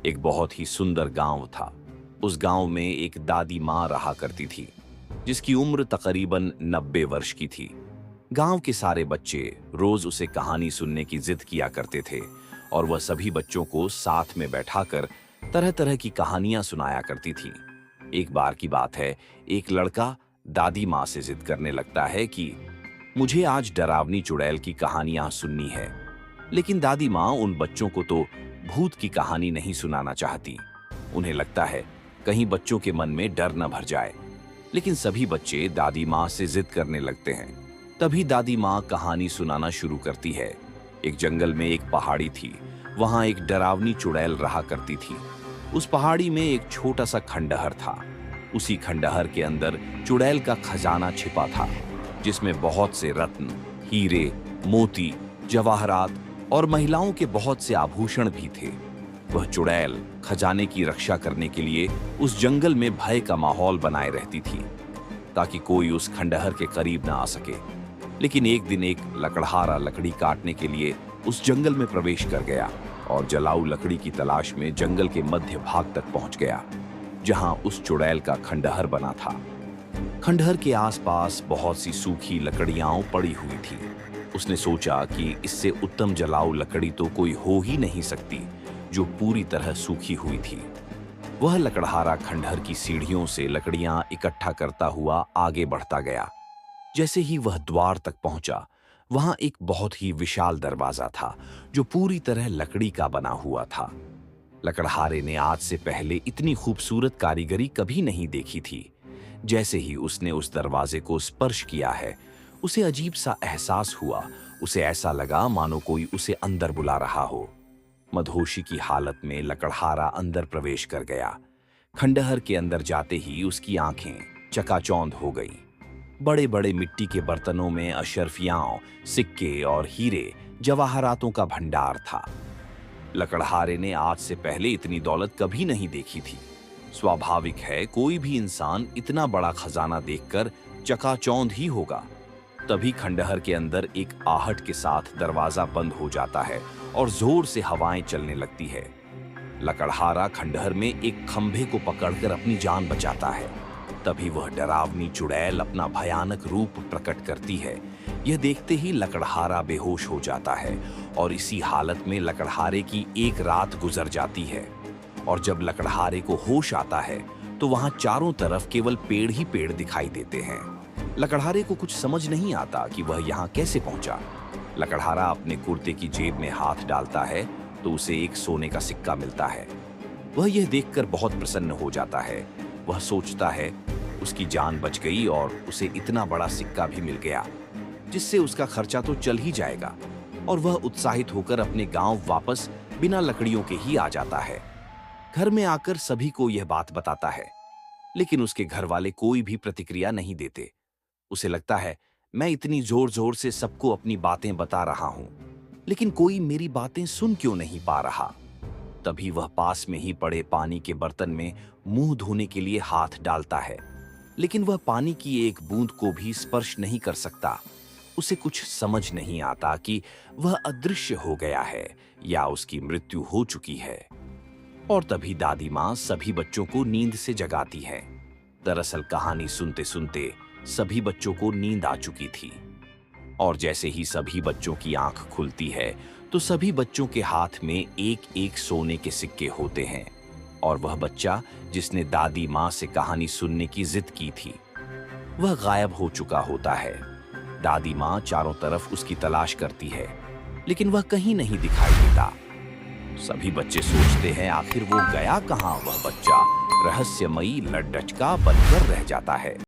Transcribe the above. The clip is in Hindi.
एक बहुत ही सुंदर गांव था। उस गांव में एक दादी माँ रहा करती थी, जिसकी उम्र तकरीबन 90 वर्ष की थी। गांव के सारे बच्चे रोज उसे कहानी सुनने की जिद किया करते थे और वह सभी बच्चों को साथ में बैठाकर तरह तरह की कहानियां सुनाया करती थी। एक बार की बात है, एक लड़का दादी माँ से जिद करने लगता है कि मुझे आज डरावनी चुड़ैल की कहानियां सुननी है। लेकिन दादी माँ उन बच्चों को तो भूत की कहानी नहीं सुनाना चाहती। उन्हें लगता है कहीं बच्चों के मन में डर न भर जाए। लेकिन सभी बच्चे दादी माँ से जिद करने लगते हैं। तभी दादी माँ कहानी सुनाना शुरू करती है। एक जंगल में एक पहाड़ी थी। वहां एक डरावनी चुड़ैल रहा करती थी। उस पहाड़ी में एक छोटा सा खंडहर था। उसी खंडहर के अंदर चुड़ैल का खजाना छिपा था, जिसमें बहुत से रत्न, हीरे, मोती, जवाहरात और महिलाओं के बहुत से आभूषण भी थे। वह चुड़ैल खजाने की रक्षा करने के लिए उस जंगल में भय का माहौल बनाए रहती थी, ताकि कोई उस खंडहर के करीब ना आ सके। लेकिन एक दिन एक लकड़हारा लकड़ी काटने के लिए उस जंगल में प्रवेश कर गया और जलाऊ लकड़ी की तलाश में जंगल के मध्य भाग तक पहुंच गया, जहां उस चुड़ैल का खंडहर बना था। खंडहर के आसपास बहुत सी सूखी लकड़ियां पड़ी हुई थी। उसने सोचा कि इससे उत्तम जलाऊ लकड़ी तो कोई हो ही नहीं सकती जो पूरी तरह सूखी हुई थी। वह लकड़हारा खंडहर की सीढ़ियों से लकड़ियां इकट्ठा करता हुआ आगे बढ़ता गया। जैसे ही वह द्वार तक पहुंचा, वहां एक बहुत ही विशाल दरवाजा था जो पूरी तरह लकड़ी का बना हुआ था। लकड़हारे ने आज से पहले इतनी खूबसूरत कारीगरी कभी नहीं देखी थी। जैसे ही उसने उस दरवाजे को स्पर्श किया है, उसे अजीब सा एहसास हुआ। उसे ऐसा लगा मानो कोई उसे अंदर बुला रहा हो। मदहोशी की हालत में लकड़हारा अंदर प्रवेश कर गया। खंडहर के अंदर जाते ही उसकी आंखें चकाचौंध हो गई। बड़े बड़े मिट्टी के बर्तनों में अशर्फियां, सिक्के और हीरे जवाहरातों का भंडार था। लकड़हारे ने आज से पहले इतनी दौलत कभी नहीं देखी थी। स्वाभाविक है, कोई भी इंसान इतना बड़ा खजाना देखकर चकाचौंध ही होगा। तभी खंडहर के अंदर एक आहट के साथ दरवाजा बंद हो जाता है और जोर से हवाएं चलने लगती है। लकड़हारा खंडहर में एक खंभे को पकड़कर अपनी जान बचाता है। तभी वह डरावनी चुड़ैल अपना भयानक रूप प्रकट करती है। यह देखते ही लकड़हारा बेहोश हो जाता है और इसी हालत में लकड़हारे की एक रात गुजर जाती है। और जब लकड़हारे को होश आता है तो वहां चारों तरफ केवल पेड़ ही पेड़ दिखाई देते हैं। लकड़हारे को कुछ समझ नहीं आता कि वह यहाँ कैसे पहुंचा। लकड़हारा अपने कुर्ते की जेब में हाथ डालता है तो उसे एक सोने का सिक्का मिलता है। वह यह देखकर बहुत प्रसन्न हो जाता है। वह सोचता है उसकी जान बच गई और उसे इतना बड़ा सिक्का भी मिल गया, जिससे उसका खर्चा तो चल ही जाएगा। और वह उत्साहित होकर अपने गांव वापस बिना लकड़ियों के ही आ जाता है। घर में आकर सभी को यह बात बताता है, लेकिन उसके घर वाले कोई भी प्रतिक्रिया नहीं देते। उसे लगता है, मैं इतनी जोर जोर से सबको अपनी बातें बता रहा हूं, लेकिन कोई मेरी बातें सुन क्यों नहीं पा रहा। तभी वह पास में ही पड़े पानी के बर्तन में मुंह धोने के लिए हाथ डालता है, लेकिन वह पानी की एक बूंद को भी स्पर्श नहीं कर सकता। उसे कुछ समझ नहीं आता कि वह अदृश्य हो गया है या उसकी मृत्यु हो चुकी है। और तभी दादी माँ सभी बच्चों को नींद से जगाती है। दरअसल कहानी सुनते सुनते सभी बच्चों को नींद आ चुकी थी। और जैसे ही सभी बच्चों की आंख खुलती है तो सभी बच्चों के हाथ में एक एक सोने के सिक्के होते हैं। और वह बच्चा जिसने दादी माँ से कहानी सुनने की जिद की थी, वह गायब हो चुका होता है। दादी माँ चारों तरफ उसकी तलाश करती है, लेकिन वह कहीं नहीं दिखाई देता। सभी बच्चे सोचते हैं आखिर वो गया कहाँ। वह बच्चा रहस्यमयी लड्डचका बनकर रह जाता है।